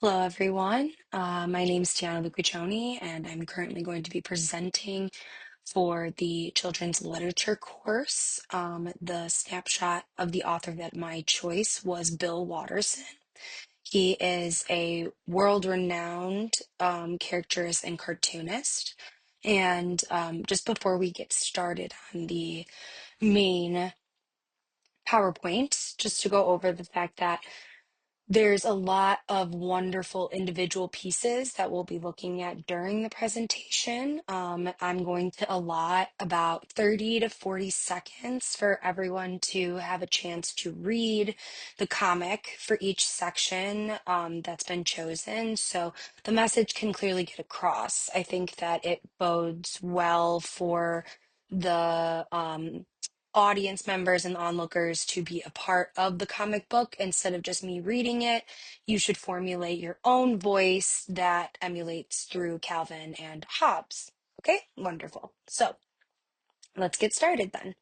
Hello, everyone. My name is Tiana Lucuccioni, and I'm currently going to be presenting for the children's literature course. The snapshot of the author that my choice was Bill Watterson. He is a world-renowned caricaturist and cartoonist. And just before we get started on the main PowerPoint, just to go over the fact that there's a lot of wonderful individual pieces that we'll be looking at during the presentation. I'm going to allot about 30 to 40 seconds for everyone to have a chance to read the comic for each section that's been chosen. So the message can clearly get across. I think that it bodes well for the audience members and onlookers to be a part of the comic book instead of just me reading it. You should formulate your own voice that emulates through Calvin and Hobbes. Okay, wonderful. So let's get started then.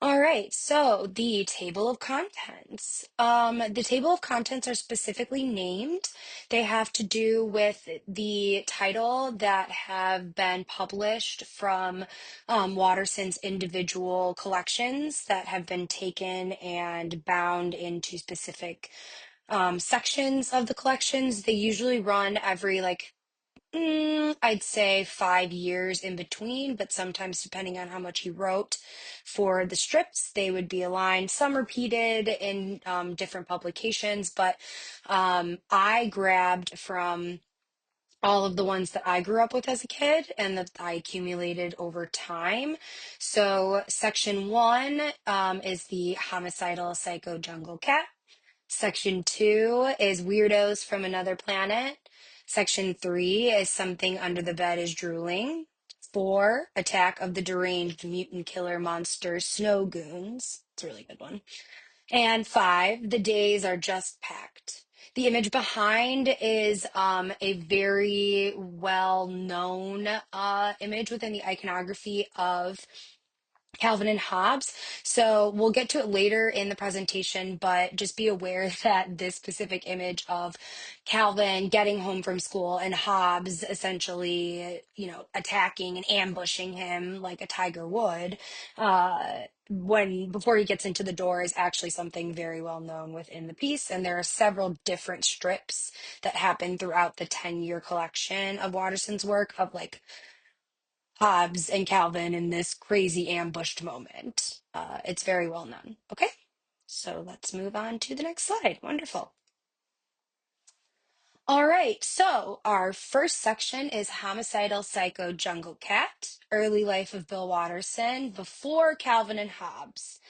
All right, so the table of contents. The table of contents are specifically named. They have to do with the title that have been published from Watterson's individual collections that have been taken and bound into specific sections of the collections. They usually run every I'd say 5 years in between, but sometimes depending on how much he wrote for the strips, they would be aligned. Some repeated in different publications, but I grabbed from all of the ones that I grew up with as a kid and that I accumulated over time. So section one is the homicidal psycho jungle cat. Section two is Weirdos from Another Planet. Section three is Something Under the Bed is Drooling. Four, Attack of the Deranged Mutant Killer Monster Snow Goons. It's a really good one. And five, The Days Are Just Packed. The image behind is a very well-known image within the iconography of Calvin and Hobbes. So we'll get to it later in the presentation, but just be aware that this specific image of Calvin getting home from school and Hobbes essentially, attacking and ambushing him like a tiger would, when before he gets into the door is actually something very well known within the piece. And there are several different strips that happen throughout the 10-year collection of Watterson's work of Hobbes and Calvin in this crazy ambushed moment. It's very well known. Okay, so let's move on to the next slide. Wonderful. All right, so our first section is Homicidal Psycho Jungle Cat, Early Life of Bill Watterson, before Calvin and Hobbes.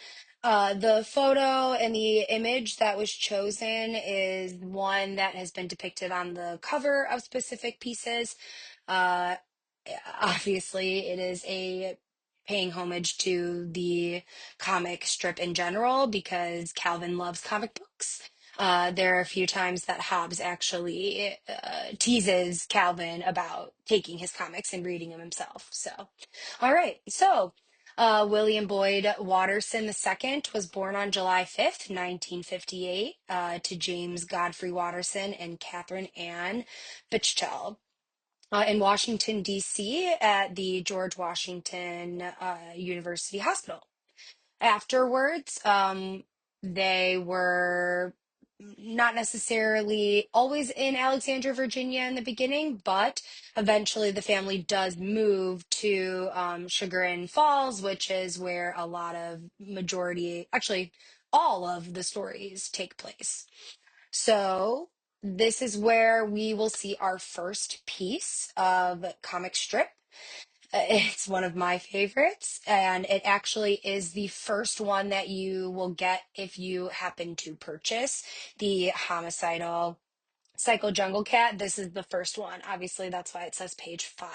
The photo and the image that was chosen is one that has been depicted on the cover of specific pieces. Uh, Obviously, it is a paying homage to the comic strip in general because Calvin loves comic books. There are a few times that Hobbes actually teases Calvin about taking his comics and reading them himself. So, all right. So, William Boyd Watterson II was born on July 5th, 1958, to James Godfrey Watterson and Catherine Ann Bichtel in Washington, D.C. at the George Washington University Hospital. Afterwards, they were not necessarily always in Alexandria, Virginia in the beginning, but eventually the family does move to Chagrin Falls, which is where a lot of actually all of the stories take place. So this is where we will see our first piece of comic strip. It's one of my favorites, and it actually is the first one that you will get if you happen to purchase the Homicidal Psycho Jungle Cat. This is the first one. Obviously, that's why it says page 5.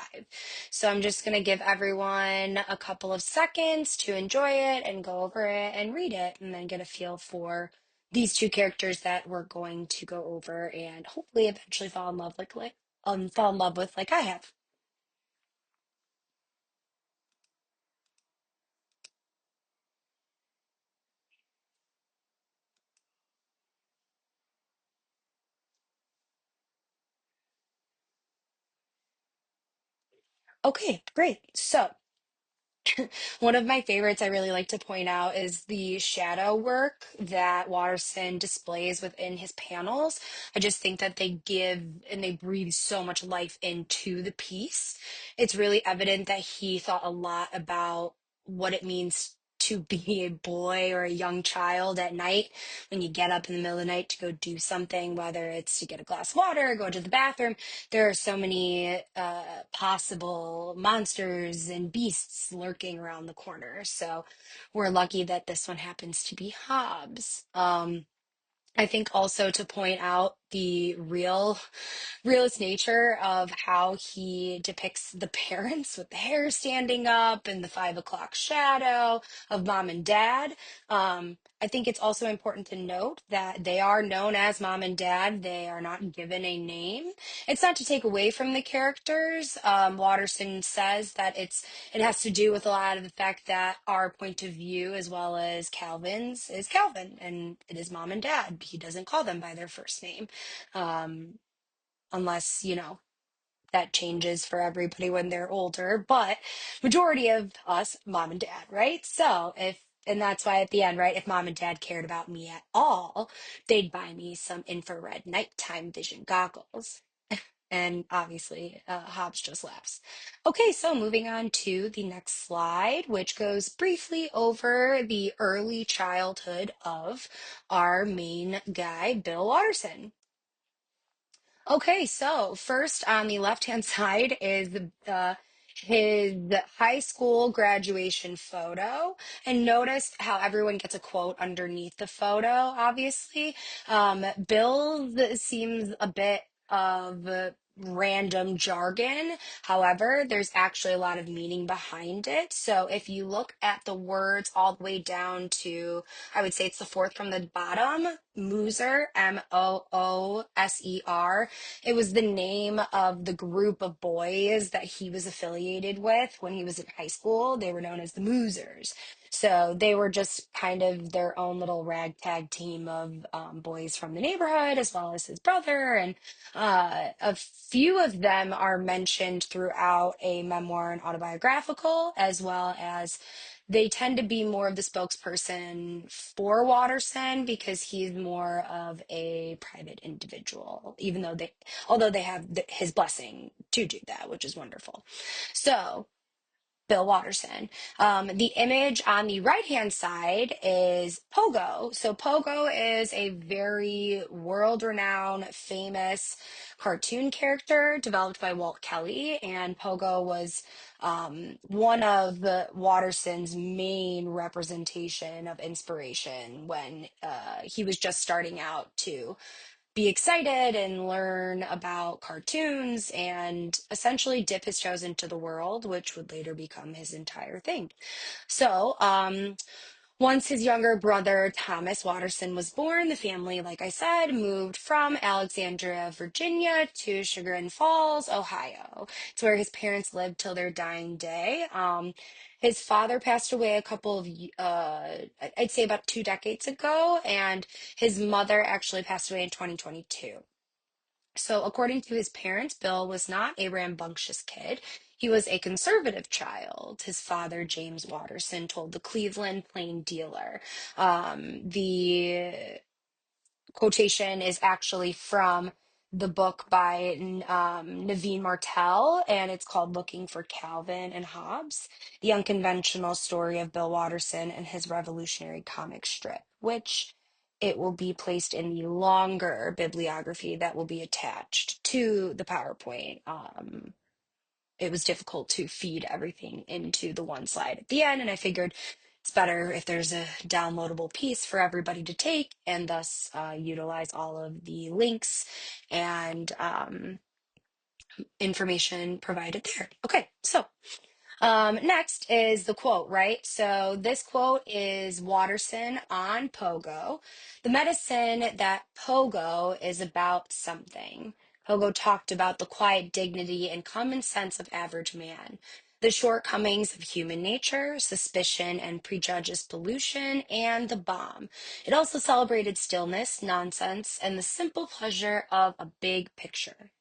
So I'm just going to give everyone a couple of seconds to enjoy it and go over it and read it and then get a feel for these two characters that we're going to go over and hopefully eventually fall in love fall in love with like I have. Okay, great. So, one of my favorites I really like to point out is the shadow work that Watterson displays within his panels. I just think that they give and they breathe so much life into the piece. It's really evident that he thought a lot about what it means to be a boy or a young child at night when you get up in the middle of the night to go do something, whether it's to get a glass of water, go to the bathroom. There are so many possible monsters and beasts lurking around the corner. So we're lucky that this one happens to be Hobbes. I think also to point out the realist nature of how he depicts the parents with the hair standing up and the 5 o'clock shadow of mom and dad. I think it's also important to note that they are known as mom and dad. They are not given a name. It's not to take away from the characters. Watterson says that it has to do with a lot of the fact that our point of view, as well as Calvin's, is Calvin, and it is mom and dad. He doesn't call them by their first name. Um, Unless, that changes for everybody when they're older, but majority of us, mom and dad, right? And that's why at the end, right, if mom and dad cared about me at all, they'd buy me some infrared nighttime vision goggles. And obviously, Hobbes just laughs. Okay, so moving on to the next slide, which goes briefly over the early childhood of our main guy, Bill Watterson. Okay, so first on the left-hand side is his high school graduation photo. And notice how everyone gets a quote underneath the photo, obviously. Bill's seems a bit of random jargon. However, there's actually a lot of meaning behind it. So if you look at the words all the way down to, I would say it's the fourth from the bottom, Mooser, Mooser. It was the name of the group of boys that he was affiliated with when he was in high school. They were known as the Moosers. So they were just kind of their own little ragtag team of boys from the neighborhood, as well as his brother. And a few of them are mentioned throughout a memoir and autobiographical, as well as they tend to be more of the spokesperson for Watterson because he's more of a private individual, even though although they have his blessing to do that, which is wonderful. So, Bill Watterson. The image on the right-hand side is Pogo. So Pogo is a very world-renowned, famous cartoon character developed by Walt Kelly, and Pogo was one of Watterson's main representation of inspiration when he was just starting out to be excited and learn about cartoons and essentially dip his toes into the world, which would later become his entire thing. So, once his younger brother, Thomas Watterson, was born, the family, like I said, moved from Alexandria, Virginia to Chagrin Falls, Ohio. It's where his parents lived till their dying day. His father passed away a couple of, I'd say about 2 decades ago, and his mother actually passed away in 2022. So, according to his parents, Bill was not a rambunctious kid. He was a conservative child. His father, James Watterson, told the Cleveland Plain Dealer. The quotation is actually from the book by Naveen Martel, and it's called Looking for Calvin and Hobbes, the unconventional story of Bill Watterson and his revolutionary comic strip, which it will be placed in the longer bibliography that will be attached to the PowerPoint. It was difficult to feed everything into the one slide at the end, and I figured it's better if there's a downloadable piece for everybody to take and thus utilize all of the links and information provided there. Okay, so next is the quote, right? So this quote is Watterson on Pogo. The medicine that Pogo is about something. Pogo talked about the quiet dignity and common sense of average man, the shortcomings of human nature, suspicion and prejudice pollution, and the bomb. It also celebrated stillness, nonsense, and the simple pleasure of a big picture.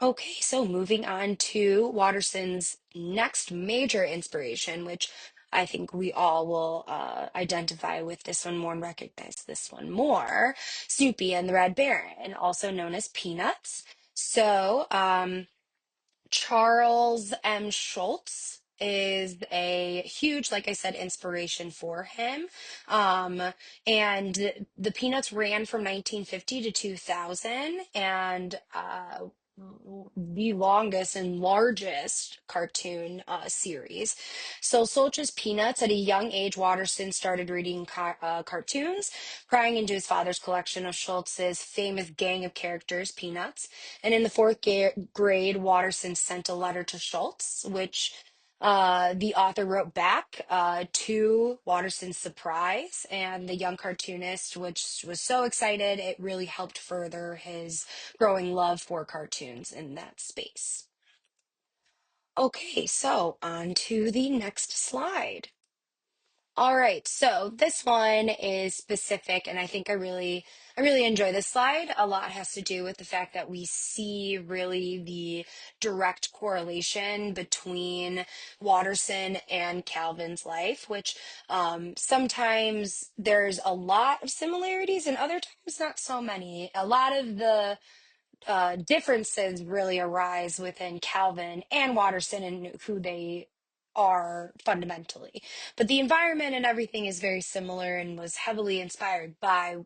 Okay, so moving on to Watterson's next major inspiration, which I think we all will identify with this one more and recognize this one more, Snoopy and the Red Baron, also known as Peanuts. So, Charles M. Schultz is a huge, like I said, inspiration for him. Um, and the Peanuts ran from 1950 to 2000, and the longest and largest cartoon series. So, Schultz's Peanuts, at a young age, Watterson started reading cartoons, prying into his father's collection of Schultz's famous gang of characters, Peanuts. And in the fourth grade, Watterson sent a letter to Schultz, which the author wrote back to Watterson's surprise. And the young cartoonist, which was so excited, it really helped further his growing love for cartoons in that space. Okay, so on to the next slide. All right, so this one is specific, and I think I really enjoy this slide. A lot has to do with the fact that we see really the direct correlation between Watterson and Calvin's life, which sometimes there's a lot of similarities, and other times not so many. A lot of the differences really arise within Calvin and Watterson and who they are fundamentally. But the environment and everything is very similar and was heavily inspired by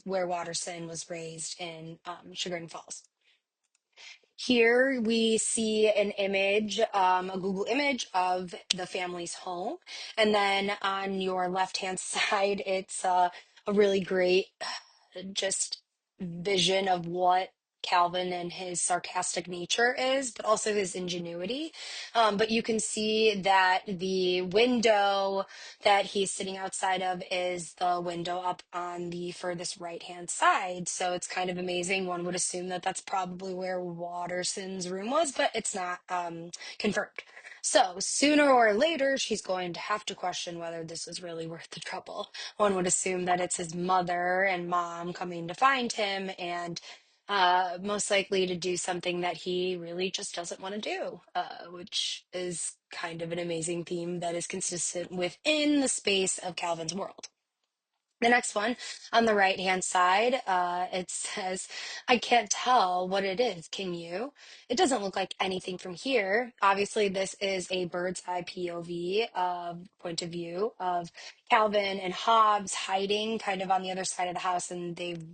where Watterson was raised in Sugar Falls. Here we see an image, a Google image of the family's home. And then on your left-hand side, it's a really great just vision of what Calvin and his sarcastic nature is, but also his ingenuity. But you can see that the window that he's sitting outside of is the window up on the furthest right-hand side. So it's kind of amazing. One would assume that that's probably where Watterson's room was, but it's not confirmed. So sooner or later, she's going to have to question whether this is really worth the trouble. One would assume that it's his mother and mom coming to find him, and most likely to do something that he really just doesn't want to do, which is kind of an amazing theme that is consistent within the space of Calvin's world. The next one on the right hand side, it says, I can't tell what it is, can you? It doesn't look like anything from here. Obviously, this is a bird's eye POV point of view of Calvin and Hobbes hiding kind of on the other side of the house, and they've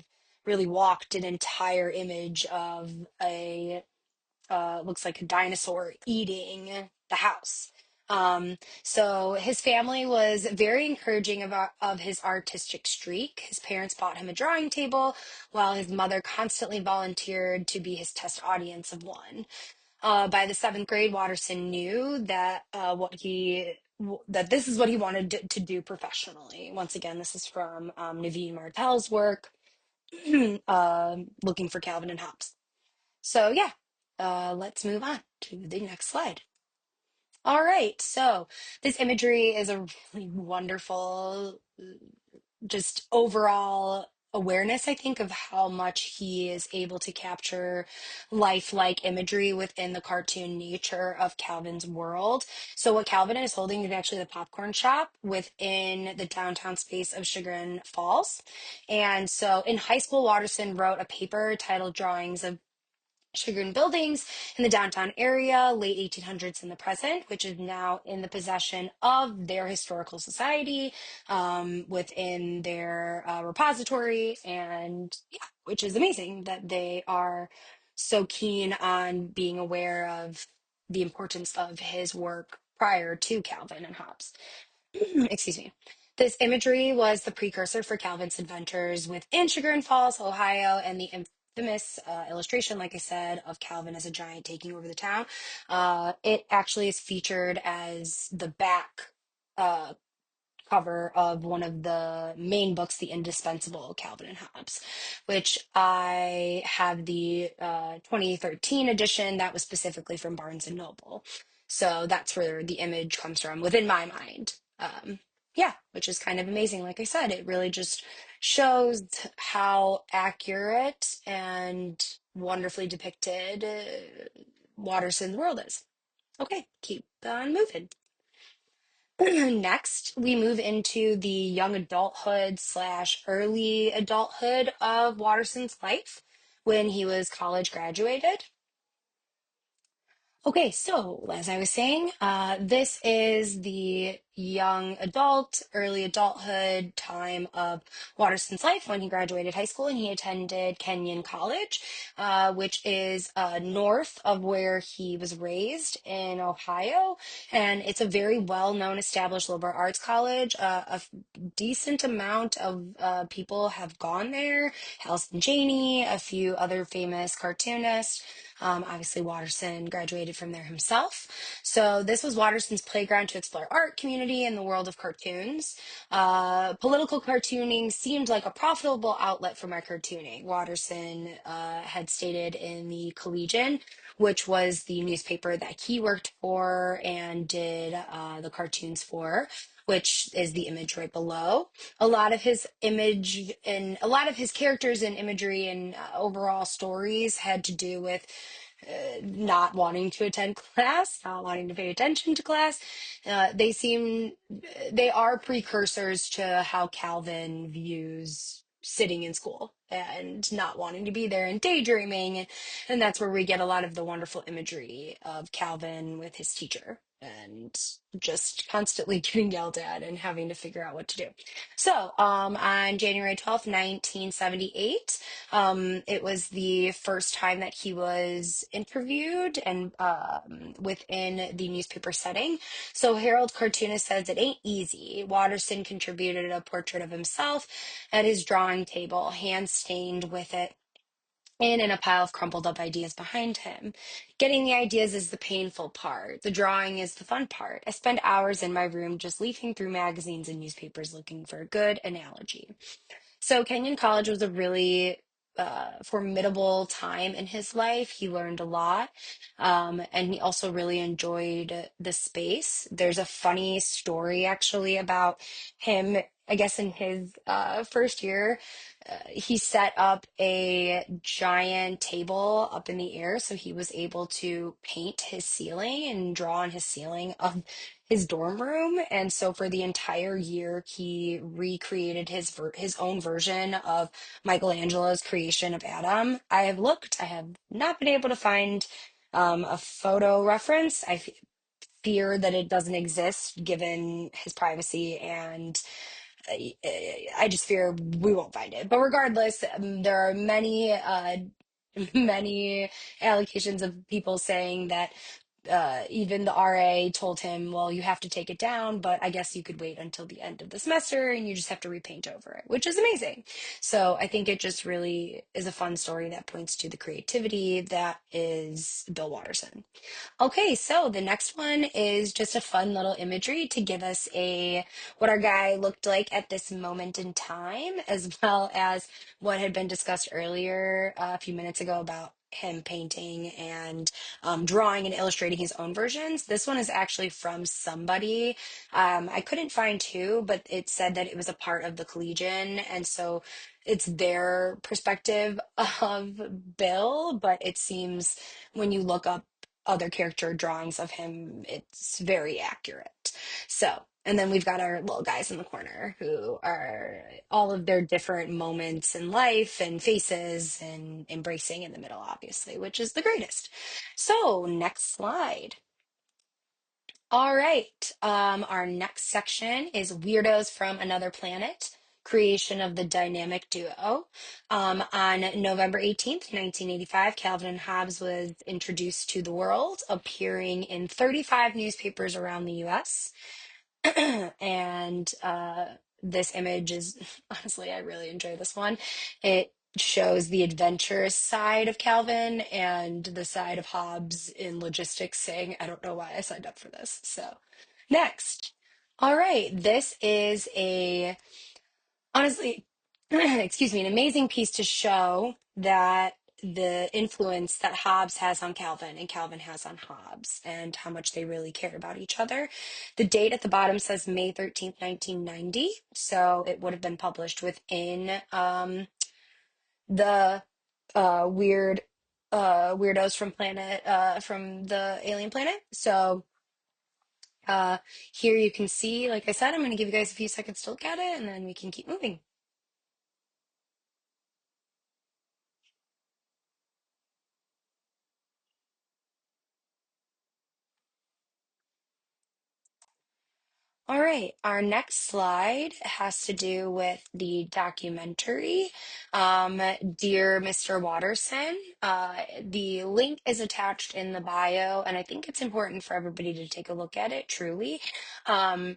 really walked an entire image of a looks like a dinosaur eating the house. So his family was very encouraging of his artistic streak. His parents bought him a drawing table, while his mother constantly volunteered to be his test audience of one. By the seventh grade, Watterson knew that that this is what he wanted to do professionally. Once again, this is from Naveen Martel's work, looking for Calvin and Hobbes. So yeah, let's move on to the next slide. All right, so this imagery is a really wonderful, just overall awareness, I think, of how much he is able to capture lifelike imagery within the cartoon nature of Calvin's world. So what Calvin is holding is actually the popcorn shop within the downtown space of Chagrin Falls. And so in high school, Watterson wrote a paper titled Drawings of Chagrin buildings in the downtown area, late 1800s and the present, which is now in the possession of their historical society within their repository. And yeah, which is amazing that they are so keen on being aware of the importance of his work prior to Calvin and Hobbes. Excuse me. This imagery was the precursor for Calvin's adventures within Chagrin Falls, Ohio, and the infamous illustration, like I said, of Calvin as a giant taking over the town. It actually is featured as the back uh, cover of one of the main books, The Indispensable Calvin and Hobbes, which I have the 2013 edition that was specifically from Barnes and Noble. So that's where the image comes from within my mind. Yeah, which is kind of amazing. Like I said, it really just shows how accurate and wonderfully depicted Watterson's world is. Okay, keep on moving. Next, we move into the young adulthood slash early adulthood of Watterson's life when he was college graduated. Okay, so as I was saying, this is the young adult, early adulthood time of Watterson's life when he graduated high school and he attended Kenyon College, which is north of where he was raised in Ohio. And it's a very well-known established liberal arts college. Decent amount of people have gone there. Allison Janney, a few other famous cartoonists. Obviously, Watterson graduated from there himself. So this was Watterson's playground to explore art, community, and the world of cartoons. Political cartooning seemed like a profitable outlet for my cartooning. Watterson had stated in the Collegian, which was the newspaper that he worked for and did the cartoons for, which is the image right below. A lot of his image and a lot of his characters and imagery and overall stories had to do with not wanting to attend class, not wanting to pay attention to class. They are precursors to how Calvin views sitting in school and not wanting to be there and daydreaming. And that's where we get a lot of the wonderful imagery of Calvin with his teacher and just constantly getting yelled at and having to figure out what to do. So, on January 12th, 1978, it was the first time that he was interviewed and within the newspaper setting. So Harold Cartoonist says it ain't easy. Watterson contributed a portrait of himself at his drawing table, hand stained with it. And in a pile of crumpled up ideas behind him. Getting the ideas is the painful part. The drawing is the fun part. I spend hours in my room just leafing through magazines and newspapers looking for a good analogy. So Kenyon College was a really formidable time in his life. He learned a lot, and he also really enjoyed the space. There's a funny story actually about him. I guess in his first year, he set up a giant table up in the air so he was able to paint his ceiling and draw on his ceiling of his dorm room. And so for the entire year, he recreated his own version of Michelangelo's creation of Adam. I have looked, I have not been able to find a photo reference. Fear that it doesn't exist given his privacy and I just fear we won't find it. But regardless, there are many, many allegations of people saying that even the RA told him, well, you have to take it down, but I guess you could wait until the end of the semester and you just have to repaint over it, which is amazing. So I think it just really is a fun story that points to the creativity that is Bill Watterson. Okay, so the next one is just a fun little imagery to give us a what our guy looked like at this moment in time, as well as what had been discussed earlier a few minutes ago about him painting and drawing and illustrating his own versions. This one is actually from somebody. I couldn't find who, but it said that it was a part of the Collegian, and so it's their perspective of Bill, but it seems when you look up other character drawings of him, it's very accurate. So, and then we've got our little guys in the corner who are all of their different moments in life and faces and embracing in the middle, obviously, which is the greatest. So, next slide. All right. Our next section is Weirdos from Another Planet, creation of the dynamic duo. On November 18th, 1985, Calvin and Hobbes was introduced to the world, appearing in 35 newspapers around the US. And this image is honestly, I really enjoy this one. It shows the adventurous side of Calvin and the side of Hobbes in logistics, saying, I don't know why I signed up for this. So, next. All right, this is honestly, excuse me, an amazing piece to show that the influence that Hobbes has on Calvin and Calvin has on Hobbes and how much they really care about each other. The date at the bottom says May 13th, 1990. So it would have been published within the weird. weirdos from from the alien planet. So uh, here you can see, like I said, I'm going to give you guys a few seconds to look at it, and then we can keep moving. All right, our next slide has to do with the documentary, Dear Mr. Watterson. The link is attached in the bio, and I think it's important for everybody to take a look at it, truly. Um,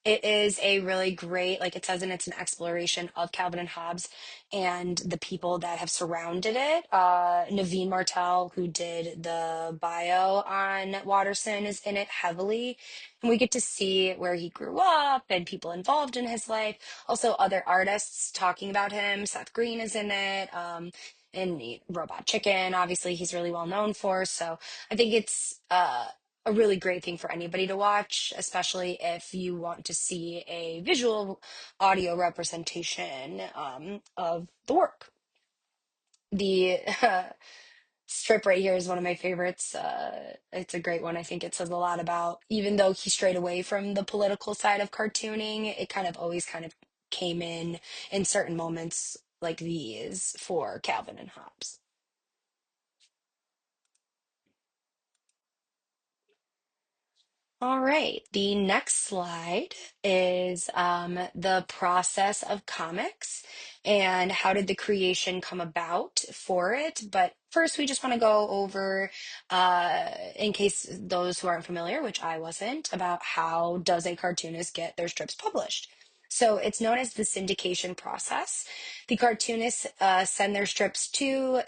It is a really great, like it says, and it's an exploration of Calvin and Hobbes and the people that have surrounded it. Naveen Martel, who did the bio on Watterson, is in it heavily. And we get to see where he grew up and people involved in his life. Also, other artists talking about him. Seth Green is in it. And Robot Chicken, obviously, he's really well known for. So I think it's a really great thing for anybody to watch, especially if you want to see a visual audio representation of the work. The strip right here is one of my favorites. It's a great one. I think it says a lot about, even though he strayed away from the political side of cartooning, it kind of always kind of came in certain moments like these for Calvin and Hobbes. All right, the next slide is the process of comics and how did the creation come about for it. But first, we just want to go over, in case those who aren't familiar, which I wasn't, about how does a cartoonist get their strips published. So it's known as the syndication process. The cartoonists send their strips to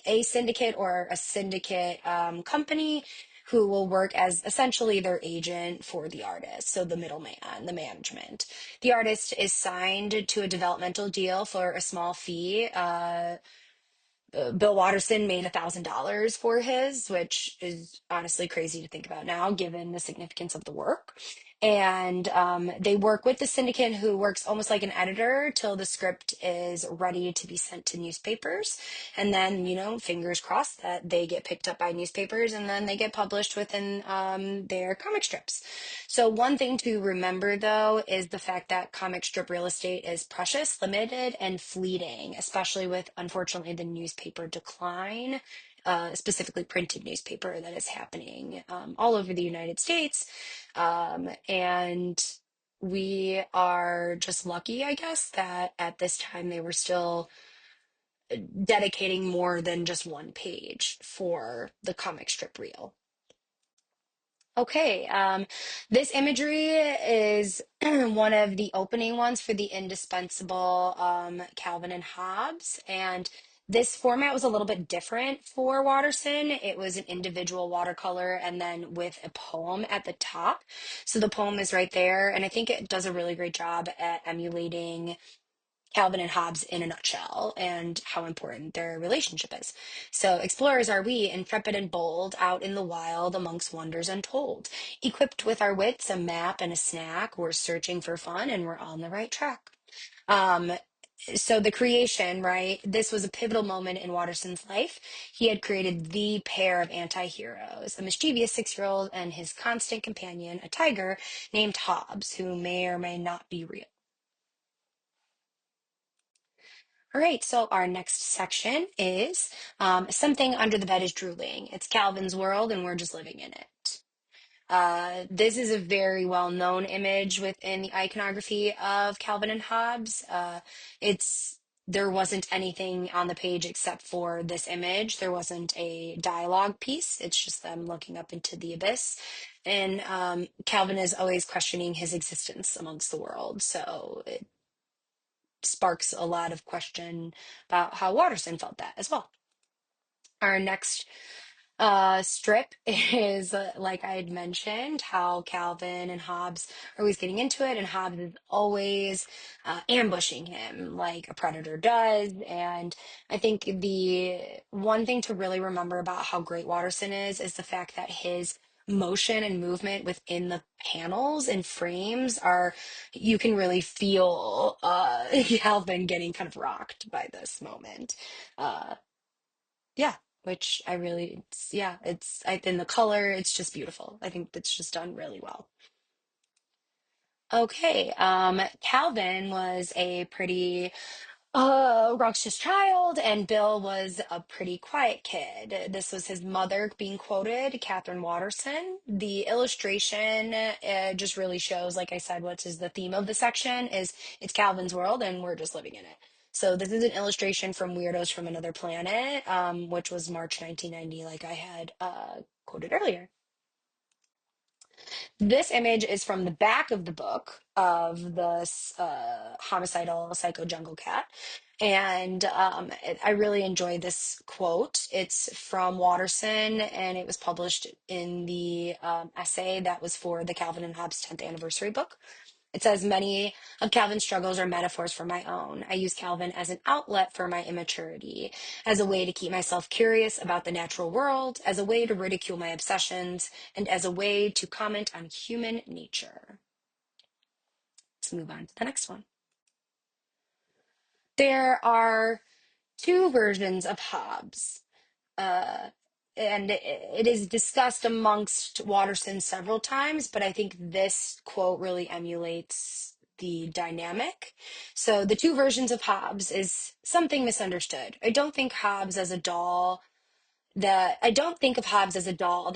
a syndicate or a syndicate company who will work as essentially their agent for the artist, so the middleman, the management. The artist is signed to a developmental deal for a small fee. Bill Watterson made $1,000 for his, which is honestly crazy to think about now, given the significance of the work. And they work with the syndicate, who works almost like an editor till the script is ready to be sent to newspapers. And then, fingers crossed that they get picked up by newspapers and then they get published within their comic strips. So, one thing to remember though is the fact that comic strip real estate is precious, limited, and fleeting, especially with, unfortunately, the newspaper decline. Specifically printed newspaper that is happening all over the United States. And we are just lucky, I guess, that at this time they were still dedicating more than just one page for the comic strip reel. Okay, this imagery is one of the opening ones for the indispensable Calvin and Hobbes. And this format was a little bit different for Watterson. It was an individual watercolor and then with a poem at the top. So the poem is right there. And I think it does a really great job at emulating Calvin and Hobbes in a nutshell and how important their relationship is. So, explorers are we, intrepid and bold, out in the wild amongst wonders untold. Equipped with our wits, a map, and a snack, we're searching for fun and we're on the right track. Um, so, the creation, right? This was a pivotal moment in Watterson's life. He had created the pair of anti heroes, a mischievous 6-year old and his constant companion, a tiger named Hobbes, who may or may not be real. All right, so our next section is something under the bed is drooling. It's Calvin's world, and we're just living in it. This is a very well-known image within the iconography of Calvin and Hobbes. There wasn't anything on the page except for this image. There wasn't a dialogue piece. It's just them looking up into the abyss. And Calvin is always questioning his existence amongst the world. So it sparks a lot of question about how Watterson felt that as well. Our next strip is, like I had mentioned, how Calvin and Hobbes are always getting into it, and Hobbes is always ambushing him like a predator does. And I think the one thing to really remember about how great Watterson is the fact that his motion and movement within the panels and frames are, you can really feel Calvin getting kind of rocked by this moment. Uh, yeah. which I really, yeah, in the color, it's just beautiful. I think it's just done really well. Okay, Calvin was a pretty Rox's child, and Bill was a pretty quiet kid. This was his mother being quoted, Catherine Watterson. The illustration just really shows, like I said, what is the theme of the section is it's Calvin's world, and we're just living in it. So this is an illustration from Weirdos from Another Planet, which was March 1990, like I had quoted earlier. This image is from the back of the book of the homicidal psycho jungle cat. And I really enjoy this quote. It's from Watterson, and it was published in the essay that was for the Calvin and Hobbes 10th anniversary book. It says, many of Calvin's struggles are metaphors for my own. I use Calvin as an outlet for my immaturity, as a way to keep myself curious about the natural world, as a way to ridicule my obsessions, and as a way to comment on human nature. Let's move on to the next one. There are two versions of Hobbes. uh, and it is discussed amongst Watterson several times, but I think this quote really emulates the dynamic. So the two versions of Hobbes is something misunderstood. I don't think of Hobbes as a doll that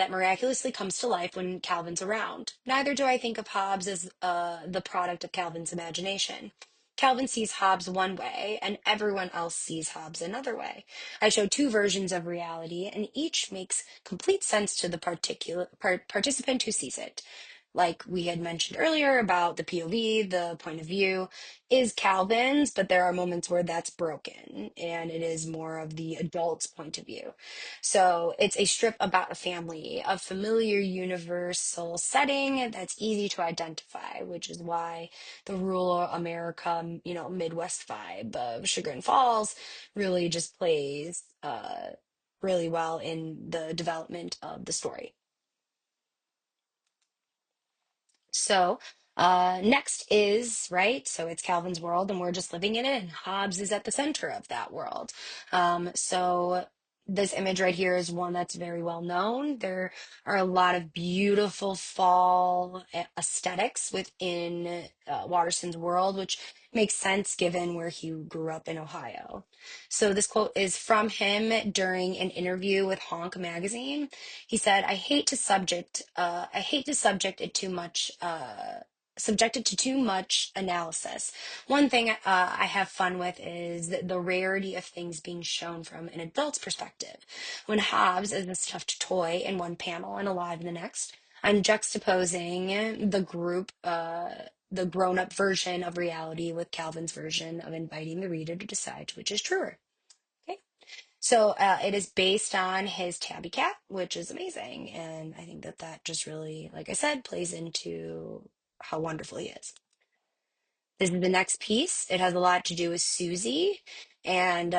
miraculously comes to life when Calvin's around. Neither do I think of Hobbes as the product of Calvin's imagination. Calvin sees Hobbes one way, and everyone else sees Hobbes another way. I show two versions of reality, and each makes complete sense to the participant who sees it. Like we had mentioned earlier about the POV, the point of view is Calvin's, but there are moments where that's broken, and it is more of the adult's point of view. So it's a strip about a family, a familiar universal setting that's easy to identify, which is why the rural America, Midwest vibe of Chagrin Falls really just plays really well in the development of the story. So next is, right, so it's Calvin's world and we're just living in it, and Hobbes is at the center of that world. So this image right here is one that's very well known. There are a lot of beautiful fall aesthetics within Watterson's world, which makes sense given where he grew up in Ohio. So this quote is from him during an interview with Honk magazine. He said, I hate to subject it to too much analysis. One thing I have fun with is the rarity of things being shown from an adult's perspective. When Hobbes is a stuffed toy in one panel and alive in the next, I'm juxtaposing the grown-up version of reality with Calvin's version of inviting the reader to decide which is truer. Okay. So it is based on his tabby cat, which is amazing. And I think that that just really, like I said, plays into how wonderful he is. This is the next piece. It has a lot to do with Susie and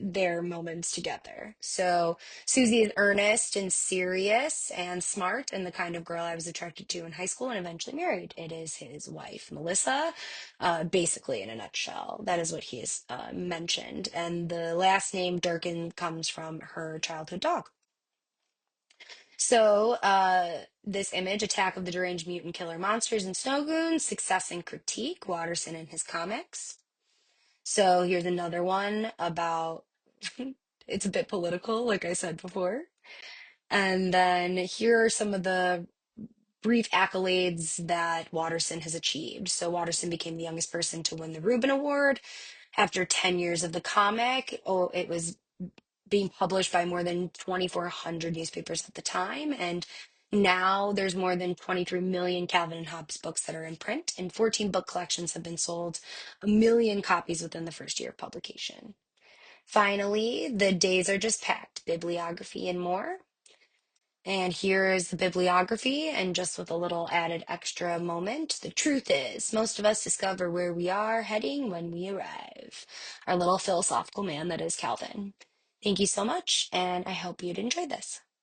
their moments together. So Susie is earnest and serious and smart and the kind of girl I was attracted to in high school and eventually married. It is his wife, Melissa, basically in a nutshell. That is what he has mentioned. And the last name Durkin comes from her childhood dog. So, this image, Attack of the Deranged Mutant Killer Monsters and Snow Goons, Success and Critique, Watterson and his comics. So, here's another one about, it's a bit political, like I said before. And then here are some of the brief accolades that Watterson has achieved. So, Watterson became the youngest person to win the Reuben Award after 10 years of the comic. Oh, it was being published by more than 2,400 newspapers at the time. And now there's more than 23 million Calvin and Hobbes books that are in print, and 14 book collections have been sold, 1 million copies within the first year of publication. Finally, the days are just packed, bibliography and more. And here is the bibliography, and just with a little added extra moment, the truth is, most of us discover where we are heading when we arrive. Our little philosophical man that is Calvin. Thank you so much, and I hope you'd enjoyed this.